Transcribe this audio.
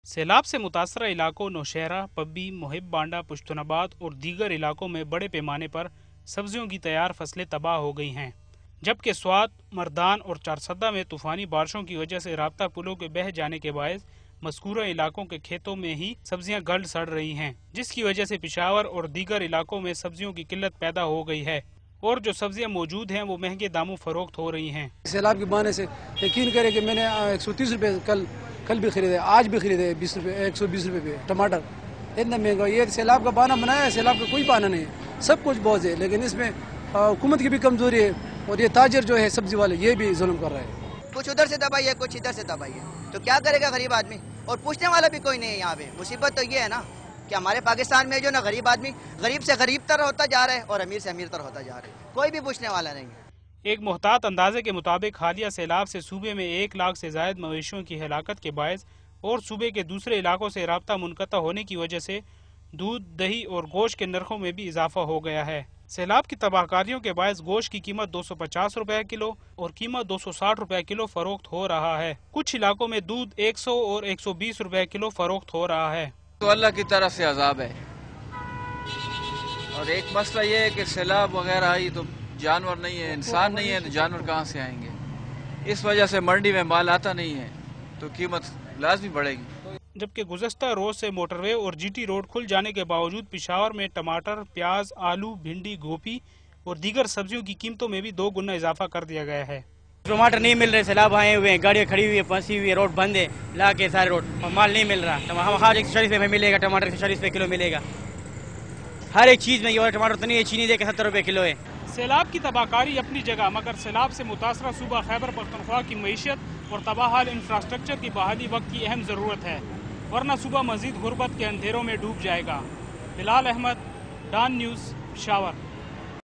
سیلاب سے متاثرہ علاقوں نوشہرہ، پبی، محب بانڈہ، پشتوناباد اور دیگر علاقوں میں بڑے پیمانے پر سبزیوں کی تیار فصلیں تباہ ہو گئی ہیں، جبکہ سوات، مردان اور چارسدہ میں طوفانی بارشوں کی وجہ سے رابطہ پلوں کے بہہ جانے کے باعث مذکورہ علاقوں کے کھیتوں میں ہی سبزیاں گل سڑ رہی ہیں، جس کی وجہ سے پشاور اور دیگر علاقوں میں سبزیوں کی قلت پیدا ہو گئی ہے اور جو سبزیاں موجود ہیں وہ مہنگے داموں فروخت ہو رہی ہیں۔ سیلاب کے بہانے سے یقین کریں کہ میں نے 130 روپے کل بھی خریدے، آج بھی خریدے 20 روپے 120 روپے پہ ٹماٹر، اتنا مہنگا۔ یہ سیلاب کا بہانہ بنایا ہے، سیلاب کا کوئی بہانہ نہیں ہے، سب کچھ بہت ہے، لیکن اس میں حکومت کی بھی کمزوری ہے اور یہ تاجر جو ہے سبزی والے یہ بھی ظلم کر رہے ہیں۔ کچھ ادھر سے دبائی ہے، کچھ ادھر سے دبائی ہے، تو کیا کرے گا غریب آدمی؟ اور پوچھنے والا بھی کوئی نہیں ہے یہاں پہ۔ مصیبت تو یہ ہے نا کہ ہمارے پاکستان میں جو نا غریب آدمی غریب سے غریب تر ہوتا جا رہا ہے اور امیر سے امیر تر ہوتا جا رہا ہے، کوئی بھی پوچھنے والا نہیں ہے۔ ایک محتاط اندازے کے مطابق حالیہ سیلاب سے صوبے میں 1 لاکھ سے زائد مویشیوں کی ہلاکت کے باعث اور صوبے کے دوسرے علاقوں سے رابطہ منقطع ہونے کی وجہ سے دودھ، دہی اور گوشت کے نرخوں میں بھی اضافہ ہو گیا ہے۔ سیلاب کی تباہ کاریوں کے باعث گوشت کی قیمت 250 روپے کلو اور قیمت 260 روپے کلو فروخت ہو رہا ہے۔ کچھ علاقوں میں دودھ 100 اور 120 روپے کلو فروخت ہو رہا ہے۔ تو اللہ کی طرف سے عذاب ہے، اور ایک مسئلہ یہ ہے کہ سیلاب وغیرہ آئی تو جانور نہیں ہے، انسان نہیں ہے تو جانور کہاں سے آئیں گے؟ اس وجہ سے منڈی میں مال آتا نہیں ہے تو قیمت لازمی بڑھے گی۔ جبکہ گزشتہ روز سے موٹر وے اور جی ٹی روڈ کھل جانے کے باوجود پشاور میں ٹماٹر، پیاز، آلو، بھنڈی، گوبھی اور دیگر سبزیوں کی قیمتوں میں بھی 2 گنا اضافہ کر دیا گیا ہے۔ ٹماٹر نہیں مل رہے، سیلاب آئے ہوئے ہیں، گاڑیاں کھڑی ہوئی ہیں، پھنسی ہوئی ہے، روڈ بند ہے، لا کے سارے روڈ مال نہیں مل رہا۔ ہر 140 روپے میں ملے گا ٹماٹر، 140 روپے کلو ملے گا ہر ایک چیز میں۔ یہ ٹماٹر تو نہیں ہے، چینی دے کے 70 روپے کلو ہے۔ سیلاب کی تباہ کاری اپنی جگہ، مگر سیلاب سے متاثرہ صوبہ خیبر پختونخوا کی معیشت اور تباہ حال انفراسٹرکچر کی بحالی وقت کی اہم ضرورت ہے، ورنہ صوبہ مزید غربت کے اندھیروں میں ڈوب جائے گا۔ بلال احمد، ڈان نیوز، پشاور۔